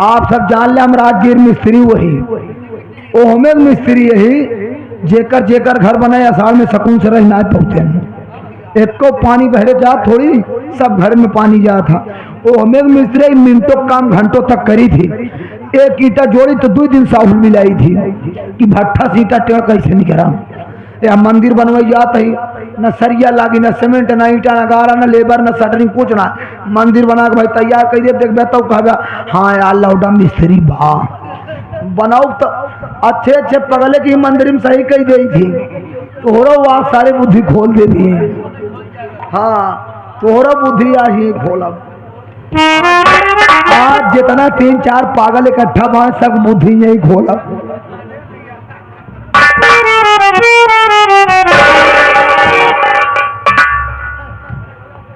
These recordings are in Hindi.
आप सब जान ले हम राजगीर मिस्त्री वही ओ हमें मिस्त्री यही जेकर जेकर घर बनाए असाड़ में सकून से रहना पहुँचे एक को पानी बहरे जा थोड़ी सब घर में पानी जा था। वो हमें मिस्त्री मिनटों काम घंटों तक करी थी। एक ईटा जोड़ी तो 2 दिन साहू मिलाई थी कि भट्ठा से ईटा टेढ़ कैसे निकला। या मंदिर बनवाई जात है न सरिया लागी न सीमेंट न ईटा न गारा न लेबर न शटरिंग कुछ ना मंदिर बना के भाई तैयार कर दे देखबे तो कहबे हाँ यार लौटा मिस्त्री बा बनाओ तो अच्छे अच्छे पगले की मंदिर में सही कही गई थी तोहरा वहाँ सारे बुद्धि खोल दे दिए। हाँ तोहरा बुद्धि आज ही खोला। आज जितना 3-4 पागल इकट्ठा वहां सब बुद्धि यही खोला।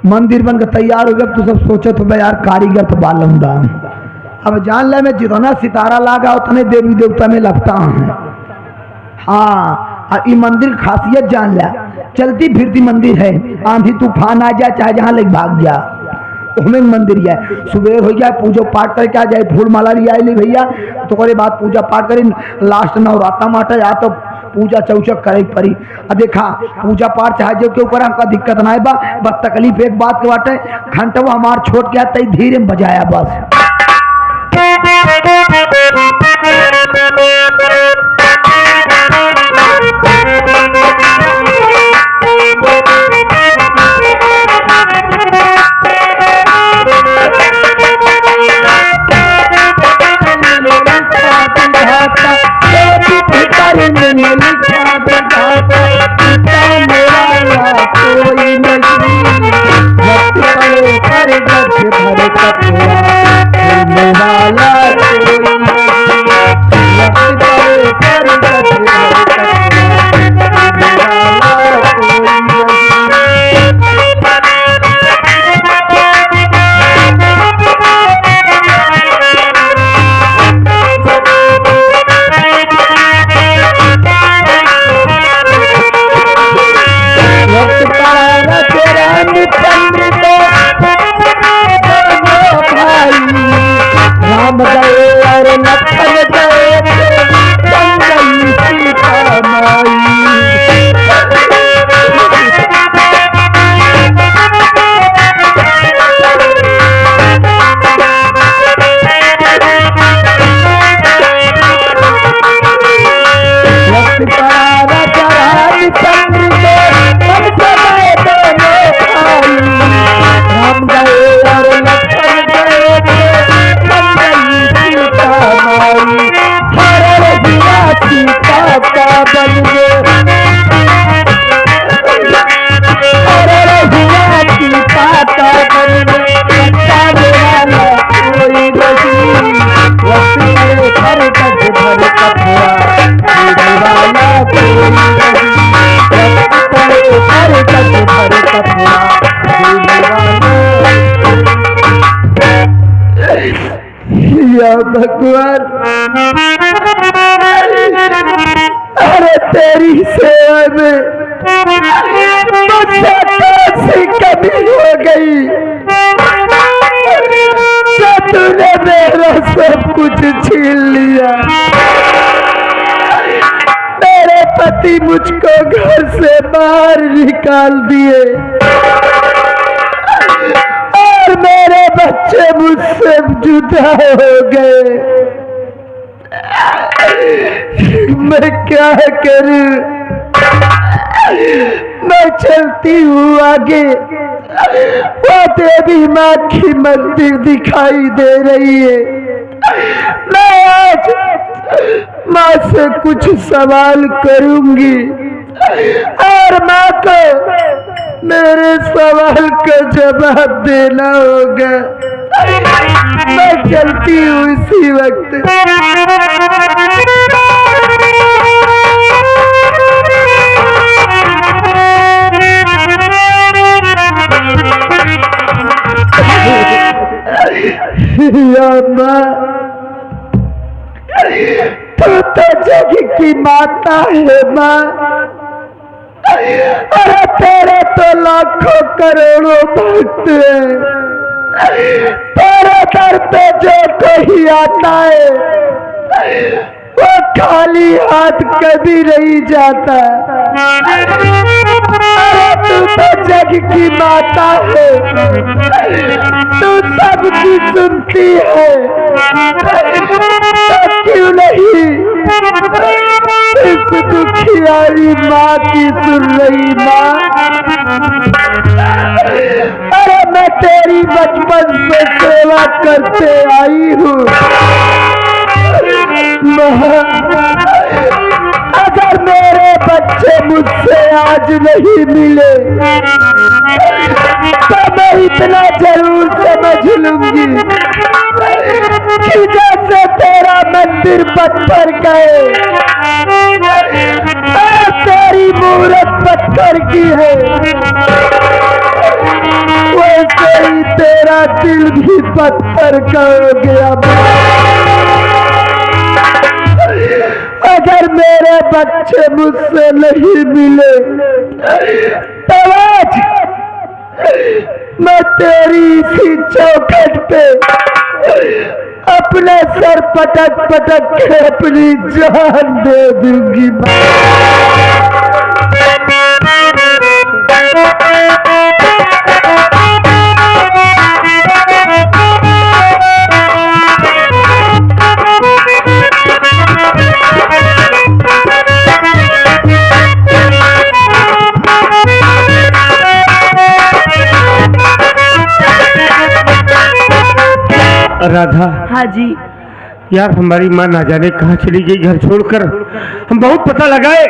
मंदिर बनकर तैयार हो गया तो सब सोचो तो यार कारीगर तो बालूंगा। अब जान ले मैं जितना सितारा लागा उतने देवी देवता में लगता है। हाँ ये मंदिर खासियत जान ले चलती फिरती मंदिर है आंधी तूफान आ जाए चाहे जहाँ लेके भाग जा हमें मंदिर है। सुबह हो गया पूजा पाठ करके आ जाए फूल माला लिया ली भैया तो करे बाद पूजा पाठ करी लास्ट नवरात्रा माटा या तो पूजा चौचक करे पड़ी। देखा पूजा पाठ चाहे जो के ऊपर हमका दिक्कत ना है बस तकलीफ एक बात के बाटे घंटा हमार छोट गया तई धीरे में बजाया बस। भगवान अरे तेरी सेवा में मुझसे कैसी कमी हो गई तो तूने मेरा सब कुछ छीन लिया। मेरे पति मुझको घर से बाहर निकाल दिए और मेरे बच्चे मुझसे जुदा हो गए। मैं क्या करूं? मैं चलती हूँ आगे वो देवी माँ की मंदिर दिखाई दे रही है। मैं आज माँ से कुछ सवाल करूंगी और माँ को मेरे सवाल का जवाब देना होगा। मैं चलती हूँ इसी वक्त। माँ तू तो जग की माता है माँ। अरे तेरे तो लाखों करोड़ों भक्त हैं। तेरे दर पे जो वही आता है, वो खाली हाथ कभी नहीं जाता। अरे तू तो जग की माता है, तू सबकी सुनती है, तो क्यों नहीं इस दुखियारी माँ की सुन रही माँ? अरे मैं तेरी बचपन से सेवा करते आई हूँ माँ। अगर मेरे बच्चे मुझसे आज नहीं मिले तो मैं इतना जरूर समझ लूंगी कि जैसे तेरा मंदिर पत्थर का है और तेरी मूरत पत्थर की है, वैसे ही तेरा दिल भी पत्थर का हो गया। अगर मेरे बच्चे मुझसे नहीं मिले तो आज मैं तेरी इसी चौखट पे अपने सर पटक पटक के अपनी जान दे दूंगी। राधा। हाँ जी। यार हमारी माँ ना जाने कहाँ चली गई घर छोड़कर। हम बहुत पता लगाए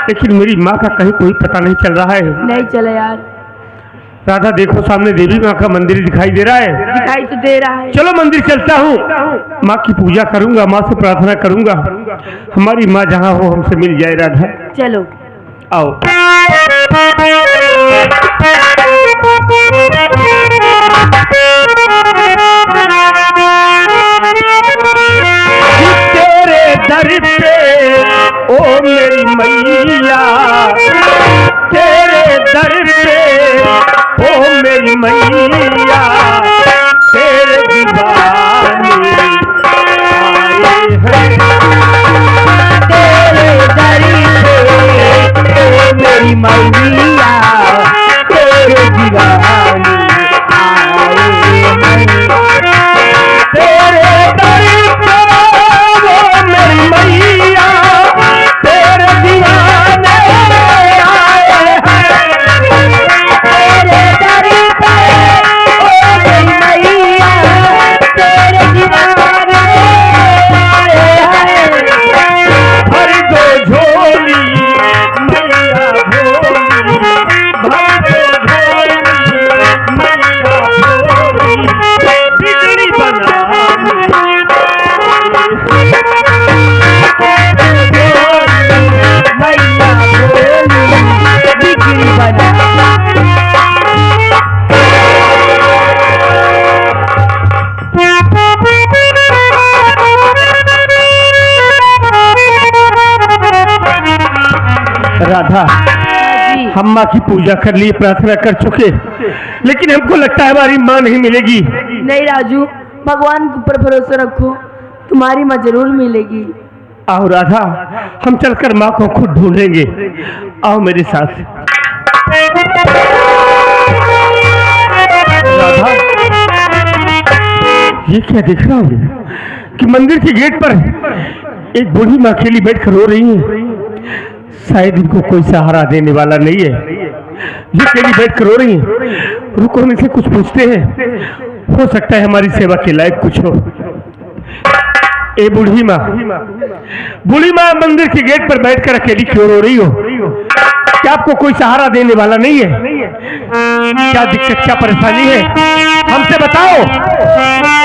लेकिन मेरी माँ का कहीं कोई पता नहीं चल रहा है। नहीं चला यार। राधा देखो सामने देवी माँ का मंदिर दिखाई दे रहा है। दिखाई तो दे रहा है। चलो मंदिर चलता हूँ, माँ की पूजा करूंगा, माँ से प्रार्थना करूंगा, हमारी माँ जहाँ हो हमसे मिल जाए। राधा चलो आओ। तेरे दर पे ओ मेरी मैया, तेरे दर पे ओ मेरी मैया, तेरे दीवाने आए हैं। तेरे दर पे ओ मेरी मैया, तेरे दीवाने आए हैं। तेरे दर पे ओ मेरी मैया, तेरे दीवाने आए हैं। तेरे दर पे ओ मेरी मैया, तेरे दीवाने आए हैं। भर दो झोली मैया भोली, भर दो झोली मैया भोली, बिजली बना मैया भोली, बिजली बना। राधा जी। हम माँ की पूजा कर लिए, प्रार्थना कर चुके, लेकिन हमको लगता है हमारी माँ नहीं मिलेगी। नहीं राजू, भगवान के ऊपर भरोसा रखो, तुम्हारी माँ जरूर मिलेगी। आओ राधा, हम चलकर माँ को खुद ढूंढेंगे। आओ मेरे साथ। राधा ये क्या देख रहा हूँ कि मंदिर के गेट पर एक बूढ़ी माँ अकेली बैठकर रो रही है। शायद इनको कोई सहारा देने वाला नहीं है। ये अकेली बैठकर रो रही है। रुको हम इसे कुछ पूछते हैं, हो सकता है हमारी सेवा के लायक कुछ हो। ए बूढ़ी माँ, बूढ़ी माँ मंदिर के गेट पर बैठकर अकेली क्यों रो रही हो? क्या आपको कोई सहारा देने वाला नहीं है? क्या दिक्कत, क्या परेशानी है? हमसे बताओ,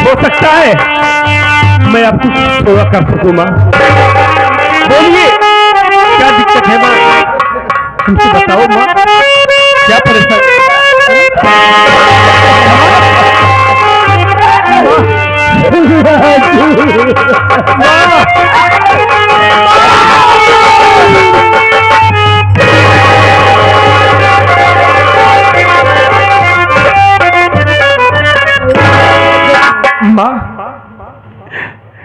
हो सकता है मैं आपको सेवा कर सकूं। माँ बोलिए, क्या दिक्कत है माँ? हमसे बताओ माँ, क्या परेशानी? माँ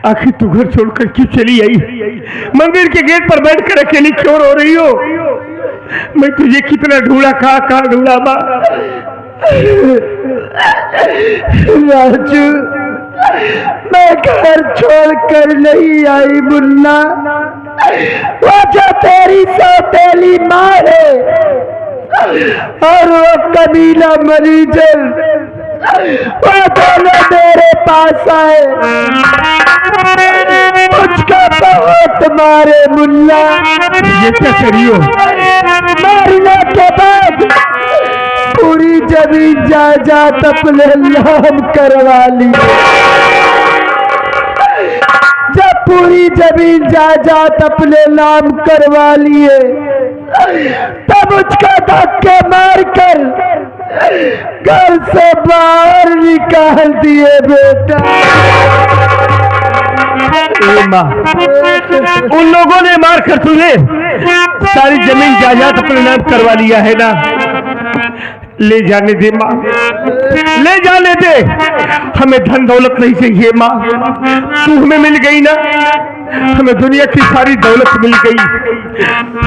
आखिर तू घर छोड़कर क्यों चली आई? मंदिर के गेट पर बैठकर अकेली क्यों रो रही हो? मैं तुझे कितना ढूंढा, कहाँ ढूंढा माँ। राजू, मैं घर छोड़कर नहीं आई मुन्ना, वो जो तेरी सौतेली माँ है और वो कबीला मरीजन, वो दोनों मेरे पास आए, मुझको बहुत मारे मुन्ना। ये क्या करियो? मारने के बाद पूरी जमीन जायदाद अपने नाम करवा ली। जब पूरी जमीन जायदाद अपने नाम करवा लिए तब उसका धक्के मारकर घर से बाहर निकाल दिए बेटा। माँ, उन लोगों ने मारकर तुझे सारी जमीन जायदाद अपने नाम करवा लिया है ना? ले जाने दे माँ, ले जाने दे। हमें धन दौलत नहीं चाहिए माँ, तू हमें मिल गई ना, हमें दुनिया की सारी दौलत मिल गई।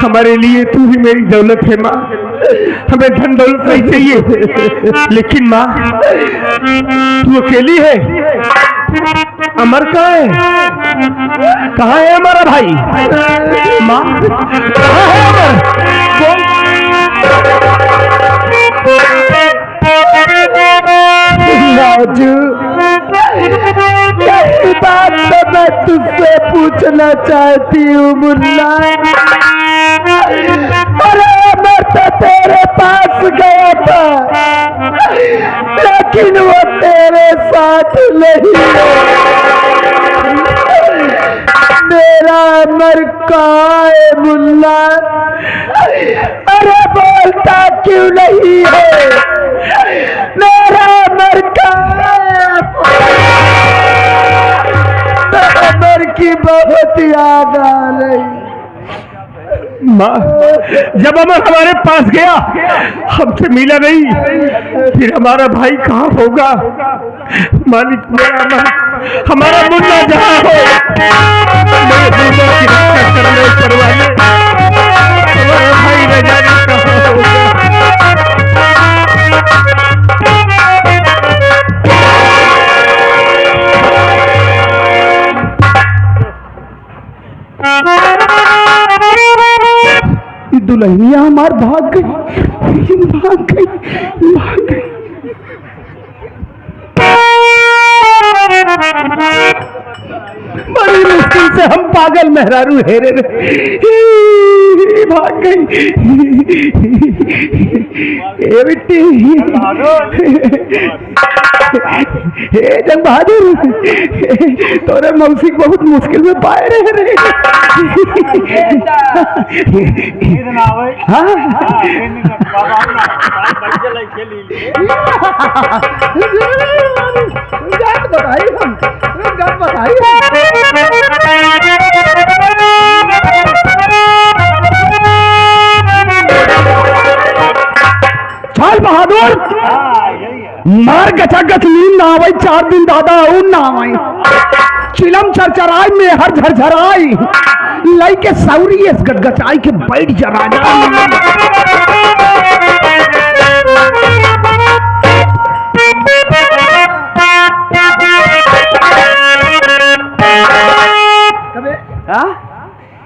हमारे लिए तू ही मेरी दौलत है माँ, हमें धन दौलत नहीं चाहिए। लेकिन माँ, तू अकेली है, अमर कहाँ है? कहाँ है हमारा भाई? माँ, कहाँ है अमर? राजू, यही बात तो मैं तुझसे पूछना चाहती हूँ मुन्ना। अरे मैं तो तेरे पास गया था, लेकिन वो तेरे साथ नहीं है। मेरा अमर कहाँ है मुन्ना? अरे बोलता क्यों नहीं है? मेरा अमर कहाँ है? अमर की बहुत याद आ रही। माँ, जब अमर हमारे पास गया, हमसे मिला नहीं, फिर हमारा भाई कहाँ होगा? मालिक, मेरा अमर, हमारा मुन्ना जहाँ हो, मेरे मुन्ना की रक्षा करने करवाने, हमारा भाई न जाने कहाँ होगा। दुल्हनिया हमार भाग गई, भाग गई, भाग गई। बड़ी मुश्किल से हम पागल मेहरारू हेरे भाग गई। ए बेटी, हे जंग बहादुर, तोरे मौसी बहुत मुश्किल में पाए रहे। छाल बहादुर, मार गचागच नींद ना आवे, 4 दिन दादा और ना आवे, चिलम चरचराई में हर झरझराई, लाई के सौरी इस गचगचाई के बैठ जरा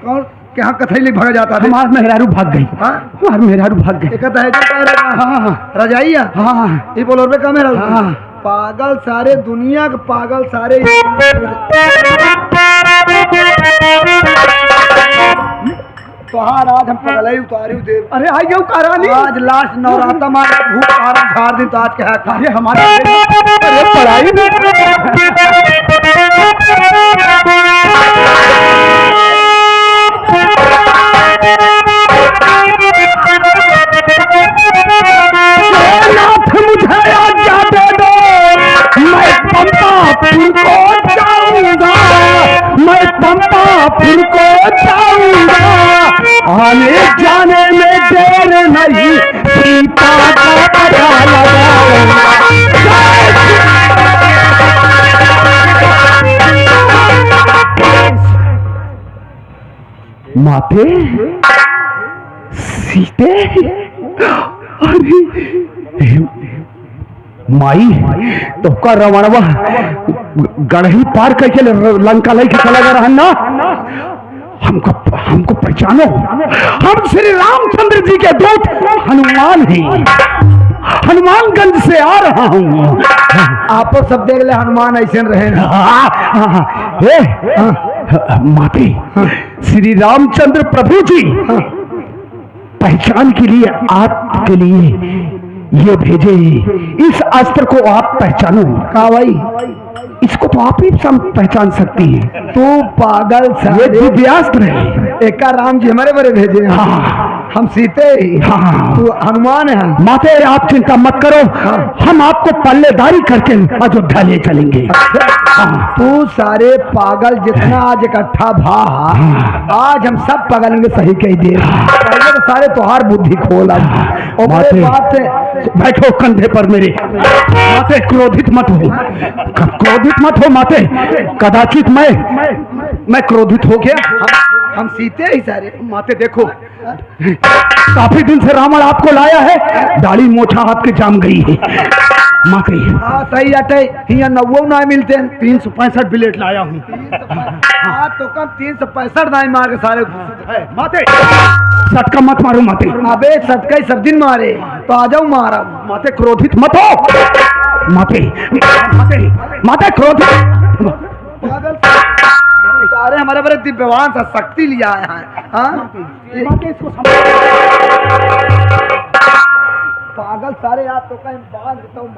कौन क्या कथई ले भाग जाता है? हमार मेहरारू भाग गई। हमार मेहरारू भाग गई। कहता है रजाइया। हाँ, ये बोलो रे का मेहरारू। हाँ, पागल सारे दुनिया के पागल सारे। तोहार आज हम पगलाई उतारी दे। अरे आई गयो करानी, आज लास्ट नवरात्र मार भूख आराम झाड़ दिन तो आज क्या है? अरे हमारे अरे पढ़ाई मुझे आज्ञा दे दो, मैं पंपापुर को जाऊंगा, मैं पंपापुर को जाऊंगा, आने जाने में देर नहीं, सीता का पता लगाऊंगा। माते सीते, अरे माई तो का रवणवा गढ़ी पार करके लंका लेके चला जा रहा है ना। हमको पहचानो, हम श्री रामचंद्र जी के दूत हनुमान हैं, हनुमानगंज से आ रहा हूँ। आप सब देख ले हनुमान ऐसे रहे ना। माते श्री रामचंद्र प्रभु जी पहचान के लिए आपके लिए ये भेजे, इस अस्त्र को आप पहचानो। कहा भाई इसको तो आप ही सब पहचान सकती हैं। तू पागल ये दिव्यास्त्र है। एक राम जी हमारे बड़े भेजे हैं। हाँ। हम सीते ही, हाँ। तू हनुमान है। माते आप चिंता मत करो, हम आपको पल्लेदारी करके अयोध्या ले चलेंगे। तू सारे पागल जितना आज इकट्ठा भा, आज हम सब पगलेंगे सही कही दे। पहले तो सारे तुहार बुद्धि खोल। बात बैठो कंधे पर मेरे। माते क्रोधित मत हो, क्रोधित मत हो माते। कदाचित मैं क्रोधित हो गया। हम सीते ही सारे। माते देखो, काफी दिन से रावण आपको लाया है, दाढ़ी मोछा आपके जाम गई है। माते हाँ सही अटे, यहाँ 90 ना मिलते हैं। 365 बिलेट लाया हूँ। हाँ तो कम 365 दाई मार के सारे। माते सटका मत मारो माते। अबे सटका ही सब दिन मारे तो आ जाऊं मारा। माते क्रोधित मत हो। माते माते माते क्रोधित। सारे हमारे बड़े दिव्यवान सा शक्ति लिया है। हाँ पागल सारे आप तो कहीं बांध देता हूँ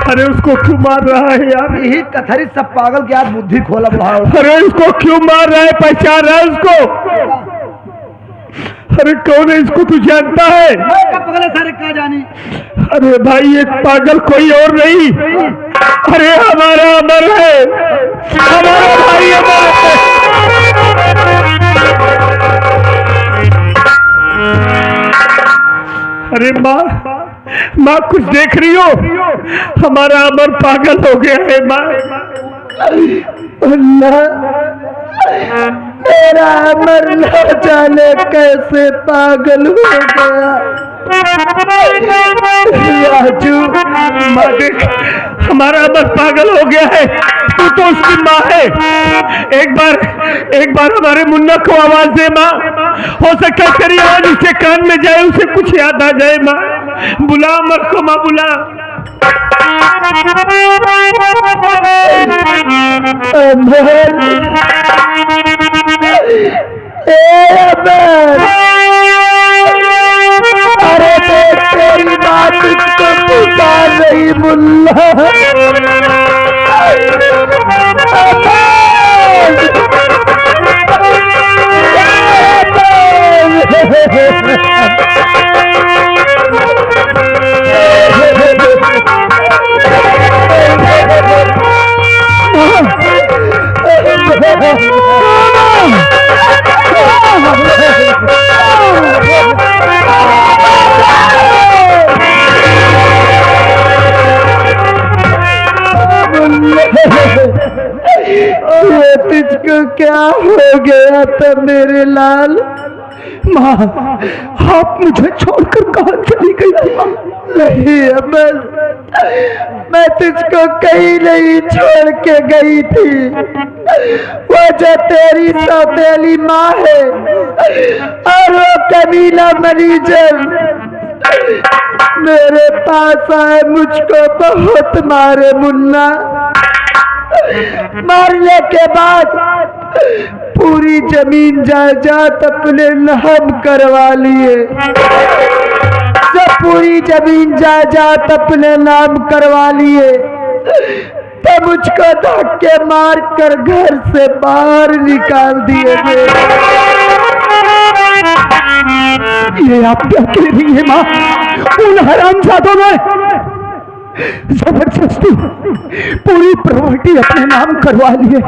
अरे उसको क्यों मार रहा है यार? यही कथरी सब पागल के आज बुद्धि खोला बढ़ा। अरे उसको क्यों मार रहा है? पहचान रहा है उसको? अरे कौन है इसको? तू जानता है? पगले सारे क्या जानी? अरे भाई एक पागल कोई और नहीं, अरे हमारा अमर है, हमारा भाई अमर है। अरे माँ कुछ देख रही हो? हमारा अमर पागल हो गया है माँ। अल्लाह मेरा अमर न जाने कैसे पागल हो गया। राजू माँ देख, हमारा अमर पागल हो गया है, तू तो उसकी माँ है। एक बार हमारे मुन्ना को आवाज दे माँ, हो सकता है तेरी आवाज उसके कान में जाए, उसे कुछ याद आ जाए माँ। बुला अमर को माँ, बुला। अरे तेरी बात इसको पुकार रही मुल्ला। तुझको क्या हो गया था मेरे लाल? माँ आप मुझे छोड़कर कहाँ चली गई थी? नहीं अमर, मैं तुझको कहीं नहीं छोड़ के गई थी। वो जो तेरी सौतेली माँ है और वो कमीला मरीजर मेरे पास आए, मुझको बहुत मारे मुन्ना। मारने के बाद पूरी जमीन जायदाद अपने नाम करवा लिए। जब पूरी जमीन जायदाद अपने नाम करवा लिए तो मुझको धक्के मार कर घर से बाहर निकाल दिए। ये आप क्या कह रही है माँ? उन हरामजादों ने जबरदस्ती पूरी प्रॉपर्टी अपने नाम करवा लिए।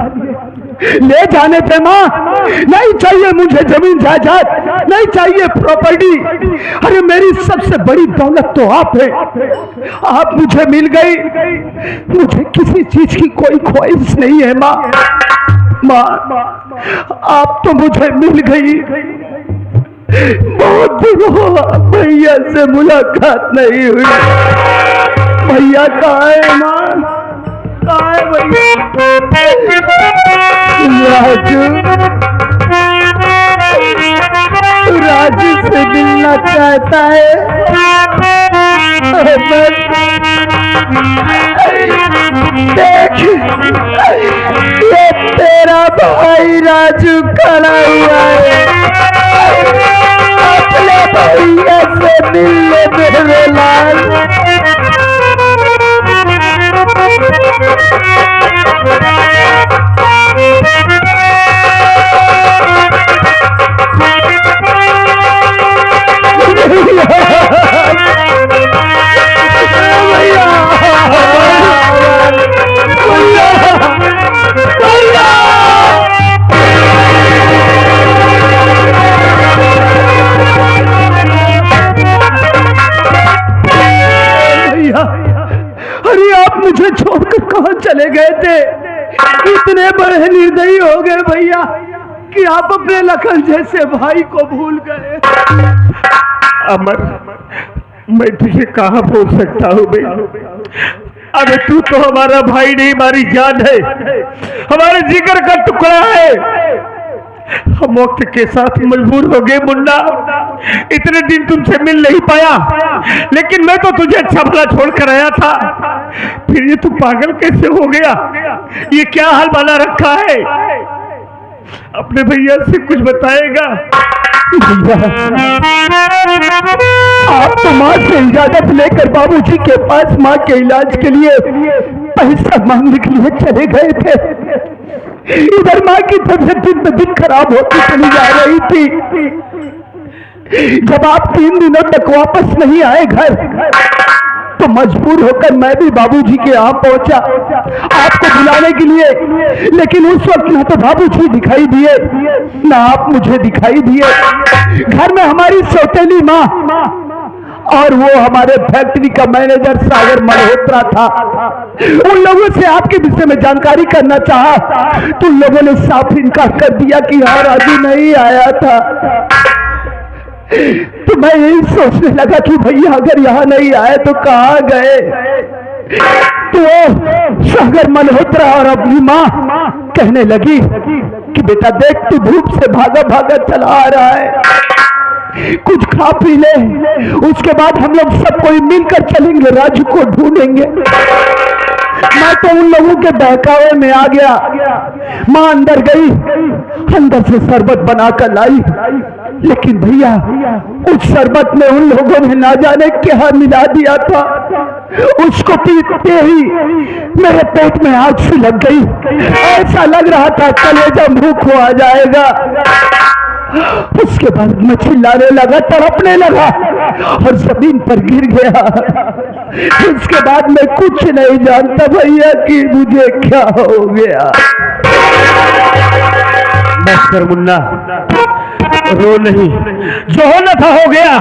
ले जाने दे माँ, नहीं चाहिए मुझे जमीन जायदाद, नहीं चाहिए प्रॉपर्टी। अरे मेरी सबसे बड़ी दौलत तो आप है, आप मुझे मिल गई, मुझे किसी चीज की कोई ख्वाहिश नहीं है माँ। माँ आप तो मुझे मिल गई, बहुत दिन हुआ भैया से मुलाकात नहीं हुई। भैया कहाँ है माँ, कहाँ है भैया? राजू, राजू से मिलना चाहता है। देख ये तेरा भाई राजू खड़ा हुआ है, अपने भैया से मिलने मेरे लाल। अरे आप मुझे छोड़कर कहाँ चले गए थे? इतने बड़े निर्दयी हो गए भैया कि आप अपने लखन जैसे भाई को भूल गए। अमर, मैं तुझे कहाँ भूल सकता हूँ बे? अबे तू तो हमारा भाई नहीं, हमारी जान है, हमारे जिगर का टुकड़ा है। हम वक्त के साथ मजबूर हो गए मुन्ना, इतने दिन तुमसे मिल नहीं पाया, लेकिन मैं तो तुझे अच्छा भला छोड़कर आया था। फिर ये तू पागल कैसे हो गया? ये क्या हाल बना रखा है? अपने भैया से कुछ बताएगा? आप तो माँ से इजाजत लेकर बाबूजी के पास माँ के इलाज के लिए पैसा मांगने के लिए चले गए थे। इधर माँ की तबीयत दिन ब दिन खराब होती चली जा रही थी। जब आप 3 दिनों तक वापस नहीं आए घर, तो मजबूर होकर मैं भी बाबूजी के यहाँ पहुंचा आपको बुलाने के लिए। लेकिन उस वक्त ना तो बाबूजी दिखाई दिए, ना आप मुझे दिखाई दिए। घर में हमारी सौतेली माँ और वो हमारे फैक्ट्री का मैनेजर सागर मल्होत्रा था। उन लोगों से आपके विषय में जानकारी करना चाहा तो उन लोगों ने साफ इनकार कर दिया कि हाँ राजू नहीं आया था। तो मैं यही सोचने लगा कि भैया अगर यहाँ नहीं आए तो कहाँ गए। तो सागर मल्होत्रा और अपनी माँ कहने लगी कि बेटा देख तू धूप से भागा भागा चला आ रहा है, कुछ खा पी ले, उसके बाद हम लोग सब कोई मिलकर चलेंगे, राजू को ढूंढेंगे। मैं तो उन लोगों के बहकावे में आ गया। माँ अंदर गई, अंदर से शरबत बनाकर लाई, लेकिन भैया उस शरबत में उन लोगों ने ना जाने क्या मिला दिया था। उसको पीते ही मेरे पेट में आग सी लग गई, ऐसा लग रहा था कलेजा मुंह को आ जाएगा। उसके बाद मैं चिल्लाने लगा, तड़पने लगा और जमीन पर गिर गया। उसके बाद मैं कुछ नहीं जानता भैया कि मुझे क्या हो गया। बस कर मुन्ना, रो नहीं, जो होना था हो गया।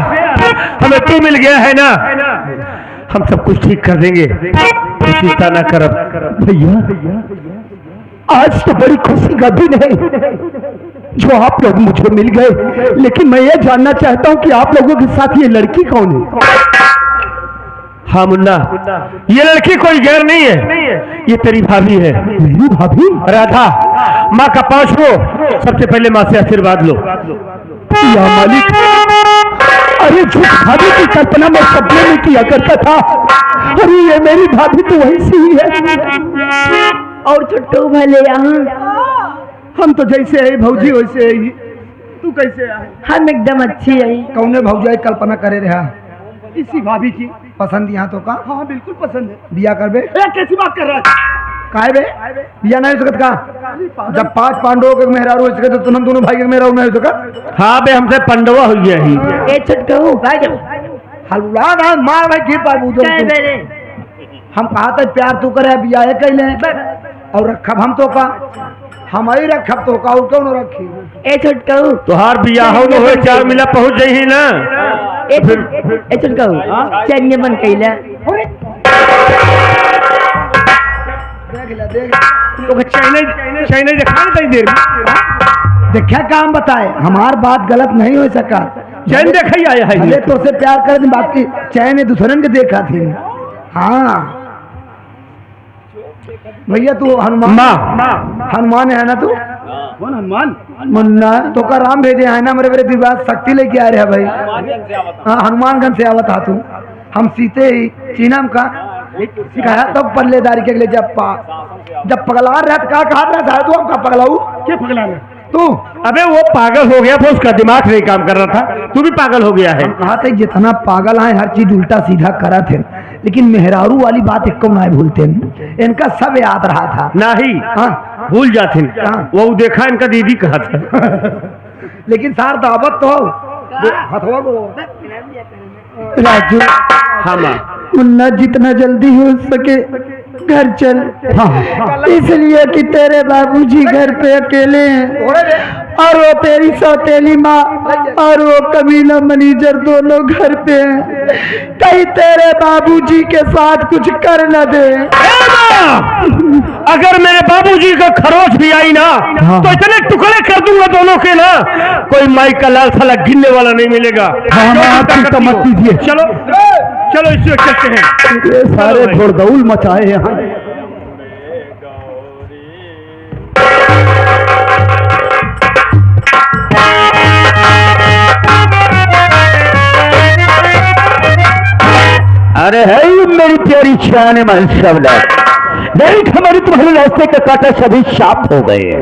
हमें तू मिल गया है ना, हम सब कुछ ठीक कर देंगे, चिंता ना कर। भैया आज तो बड़ी खुशी का दिन है जो आप लोग मुझे मिल गए, लेकिन मैं ये जानना चाहता हूँ कि आप लोगों के साथ ये लड़की कौन है? हाँ मुन्ना, ये लड़की कोई गैर नहीं है, ये तेरी भाभी है। मेरी भाभी? राधा, माँ का पांव छुओ, सबसे पहले माँ से आशीर्वाद लो। या मालिक, अरे झूठ भाभी की कल्पना मैं सपने में किया करता था। अरे ये मेरी भाभी तो वैसी ही है। और छोटू भले यहाँ हम तो जैसे है भौजी वैसे ही। तू कैसे है? हम एकदम अच्छी है। कौने भौजाई कल्पना करे रहा? इसी भाभी की पसंद यहाँ तो का? हाँ बिल्कुल पसंद है। बिया कर बे? कैसी बात कर रहा है? काहे बे? बिया नहीं हो सकत का? जब 5 पांडवों के मेहरारू हो सके तो तुम दोनों भाई के मेहरारू नहीं हो सकत? हाँ बे, हमसे पंडवा हो गया ही। ए छोटू भाई जाओ, हलवा ना मार भाई की पर बूझो। हम कहा था प्यार तू करे, बिया है कहले और रखब हम तो का। हम ही रखब तो का क्यों न रखी। ए छोटकाऊ तोहार बियाह हो होए चार मिला पहुंच जाई ना। ए छोटकाऊ चन्ने बन कैला देख तो चाइना चाइना दिखा दे देर देखा काम बताए हमार बात गलत नहीं हो सका। चैन देखा ही आया है भले तो से प्यार कर दी बाकी चैन ने दूसरन के देखा थी। हाँ भैया तू हनुमान है ना तू कौन हनुमान मुन्ना तो का राम भेजे है ना मेरे दिमाग शक्ति लेके आ रहे हैं भाई। हाँ हनुमानगंज से आवत तू हम सीते ही चीनम का कहा तब पल्लेदारी के लिए जब पगला रहा का कहा रहा तू हम का पगलाऊ क्या पगला तू। अबे वो पागल हो गया था उसका दिमाग नहीं काम कर रहा था तू भी पागल हो गया है। कहा था जितना पागल है हर चीज उल्टा सीधा करा थे लेकिन मेहरारू वाली बात एक नहीं भूलते इनका सब याद रहा था। नहीं हाँ भूल जाते हाँ। वो देखा इनका दीदी कहा था लेकिन सार दावत तो हथवा को राजू हाँ माँ मुन्ना जितना जल्दी हो सके घर चल। हाँ। इसलिए कि तेरे बाबूजी घर पे अकेले हैं और वो तेरी सौतेली माँ और वो कमीना मैनेजर दोनों घर पे हैं कहीं तेरे बाबूजी के साथ कुछ कर न दे। अगर मेरे बाबूजी का खरोच भी आई ना तो इतने टुकड़े कर दूंगा दोनों के ना कोई माई का लाल साला गिनने वाला नहीं मिलेगा। मत दीजिए चलो चलो इसमें चलते हैं। ये सारे घोड़दौल मचाए यहाँ। अरे है मेरी प्यारी शान मन सब लोग नहीं हमारे तुम्हारे रास्ते का कांटा सभी साफ हो गए हैं।